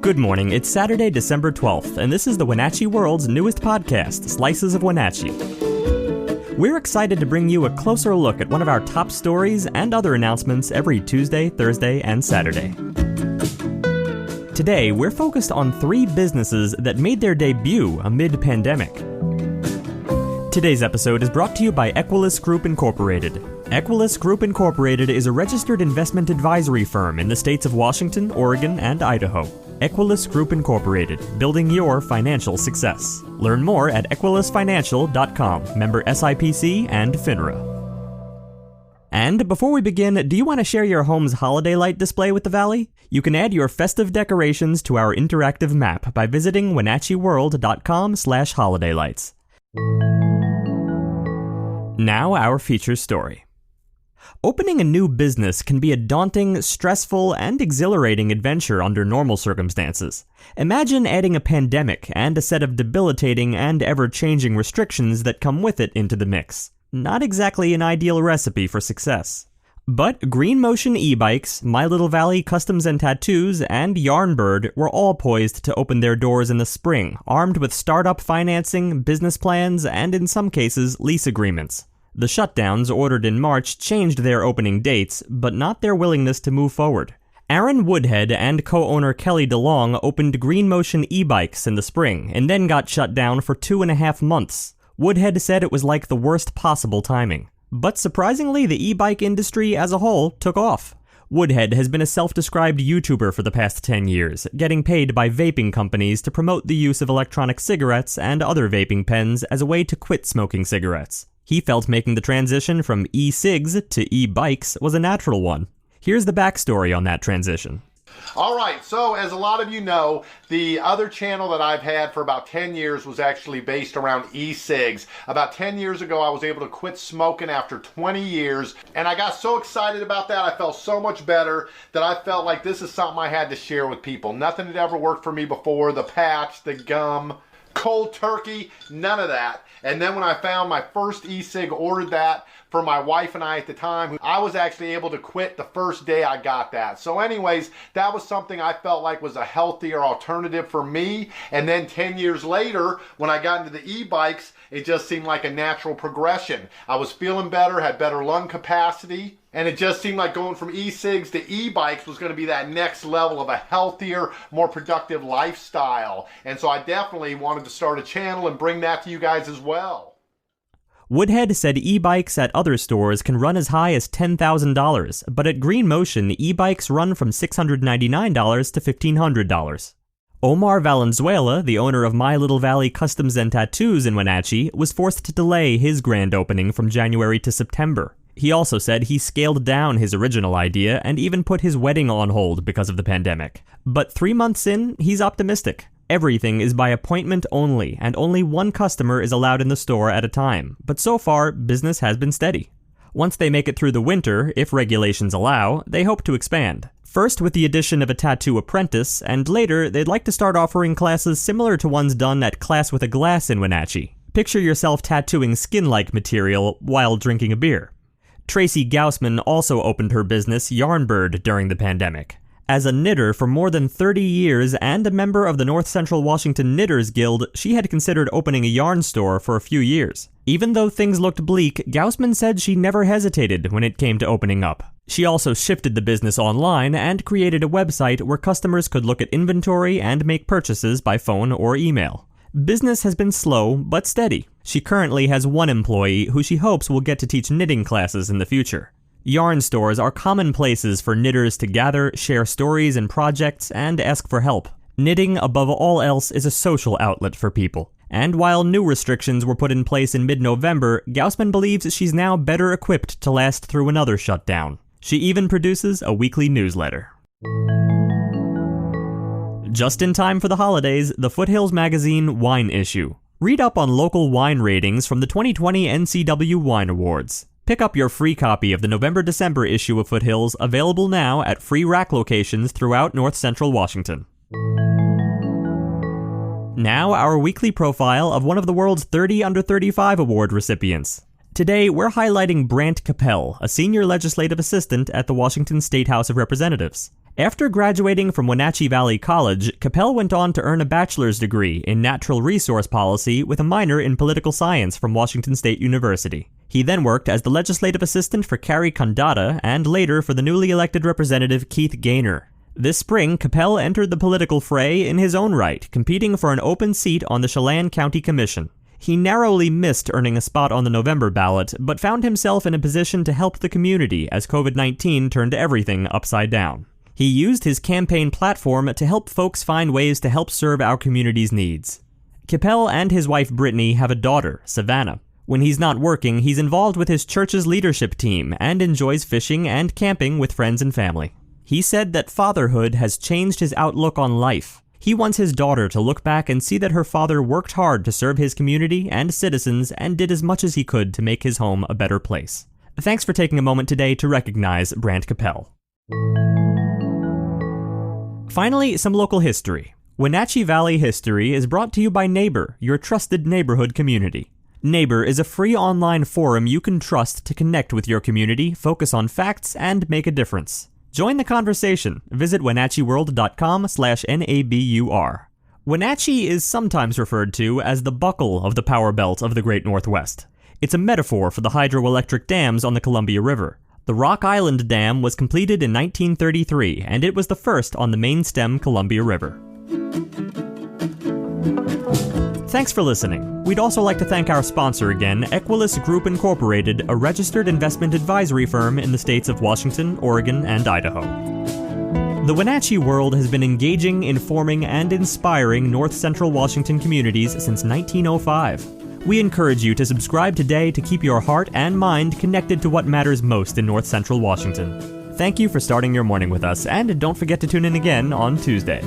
Good morning, it's Saturday, December 12th, and this is the Wenatchee World's newest podcast, Slices of Wenatchee. We're excited to bring you a closer look at one of our top stories and other announcements every Tuesday, Thursday, and Saturday. Today, we're focused on 3 businesses that made their debut amid pandemic. Today's episode is brought to you by Equilus Group Incorporated. Equilus Group Incorporated is a registered investment advisory firm in the states of Washington, Oregon, and Idaho. Equilus Group Incorporated, building your financial success. Learn more at equilusfinancial.com, member SIPC and FINRA. And before we begin, do you want to share your home's holiday light display with the Valley? You can add your festive decorations to our interactive map by visiting wenatcheeworld.com/holidaylights. Now our feature story. Opening a new business can be a daunting, stressful, and exhilarating adventure under normal circumstances. Imagine adding a pandemic and a set of debilitating and ever-changing restrictions that come with it into the mix. Not exactly an ideal recipe for success. But Green Motion e-bikes, My Little Valley Customs and Tattoos, and Yarnbird were all poised to open their doors in the spring, armed with startup financing, business plans, and in some cases, lease agreements. The shutdowns ordered in March changed their opening dates, but not their willingness to move forward. Aaron Woodhead and co-owner Kelly DeLong opened Green Motion e-bikes in the spring, and then got shut down for 2.5 months. Woodhead said it was like the worst possible timing. But surprisingly, the e-bike industry as a whole took off. Woodhead has been a self-described YouTuber for the past 10 years, getting paid by vaping companies to promote the use of electronic cigarettes and other vaping pens as a way to quit smoking cigarettes. He felt making the transition from e-cigs to e-bikes was a natural one. Here's the backstory on that transition. All right, so as a lot of you know, the other channel that I've had for about 10 years was actually based around e-cigs. About 10 years ago, I was able to quit smoking after 20 years, and I got so excited about that, I felt so much better that I felt like this is something I had to share with people. Nothing had ever worked for me before, the patch, the gum, cold turkey, none of that. And then when I found my first e-cig, ordered that for my wife and I at the time, I was actually able to quit the first day I got that. So anyways, that was something I felt like was a healthier alternative for me. And then 10 years later, when I got into the e-bikes, it just seemed like a natural progression. I was feeling better, had better lung capacity, and it just seemed like going from e-cigs to e-bikes was going to be that next level of a healthier, more productive lifestyle. And so I definitely wanted to start a channel and bring that to you guys as well. Woodhead said e-bikes at other stores can run as high as $10,000, but at Green Motion, e-bikes run from $699 to $1,500. Omar Valenzuela, the owner of My Little Valley Customs and Tattoos in Wenatchee, was forced to delay his grand opening from January to September. He also said he scaled down his original idea and even put his wedding on hold because of the pandemic. But 3 months in, he's optimistic. Everything is by appointment only, and only one customer is allowed in the store at a time. But so far, business has been steady. Once they make it through the winter, if regulations allow, they hope to expand. First with the addition of a tattoo apprentice, and later they'd like to start offering classes similar to ones done at Class with a Glass in Wenatchee. Picture yourself tattooing skin-like material while drinking a beer. Tracy Gaussman also opened her business Yarnbird during the pandemic. As a knitter for more than 30 years and a member of the North Central Washington Knitters Guild, she had considered opening a yarn store for a few years. Even though things looked bleak, Gaussman said she never hesitated when it came to opening up. She also shifted the business online and created a website where customers could look at inventory and make purchases by phone or email. Business has been slow but steady. She currently has one employee who she hopes will get to teach knitting classes in the future. Yarn stores are common places for knitters to gather, share stories and projects, and ask for help. Knitting, above all else, is a social outlet for people. And while new restrictions were put in place in mid-November, Gaussman believes she's now better equipped to last through another shutdown. She even produces a weekly newsletter. Just in time for the holidays, the Foothills Magazine Wine Issue. Read up on local wine ratings from the 2020 NCW Wine Awards. Pick up your free copy of the November-December issue of Foothills, available now at free rack locations throughout North Central Washington. Now, our weekly profile of one of the world's 30 Under 35 award recipients. Today, we're highlighting Brant Capel, a senior legislative assistant at the Washington State House of Representatives. After graduating from Wenatchee Valley College, Capel went on to earn a bachelor's degree in natural resource policy with a minor in political science from Washington State University. He then worked as the legislative assistant for Carrie Condata and later for the newly elected Representative Keith Gaynor. This spring, Capel entered the political fray in his own right, competing for an open seat on the Chelan County Commission. He narrowly missed earning a spot on the November ballot, but found himself in a position to help the community as COVID-19 turned everything upside down. He used his campaign platform to help folks find ways to help serve our community's needs. Capel and his wife Brittany have a daughter, Savannah. When he's not working, he's involved with his church's leadership team and enjoys fishing and camping with friends and family. He said that fatherhood has changed his outlook on life. He wants his daughter to look back and see that her father worked hard to serve his community and citizens and did as much as he could to make his home a better place. Thanks for taking a moment today to recognize Brant Capel. Finally, some local history. Wenatchee Valley History is brought to you by Neighbor, your trusted neighborhood community. Neighbor is a free online forum you can trust to connect with your community, focus on facts, and make a difference. Join the conversation. Visit wenatcheeworld.com/NABUR. Wenatchee is sometimes referred to as the buckle of the power belt of the Great Northwest. It's a metaphor for the hydroelectric dams on the Columbia River. The Rock Island Dam was completed in 1933, and it was the first on the main stem Columbia River. Thanks for listening. We'd also like to thank our sponsor again, Equilus Group Incorporated, a registered investment advisory firm in the states of Washington, Oregon, and Idaho. The Wenatchee World has been engaging, informing, and inspiring North Central Washington communities since 1905. We encourage you to subscribe today to keep your heart and mind connected to what matters most in North Central Washington. Thank you for starting your morning with us, and don't forget to tune in again on Tuesday.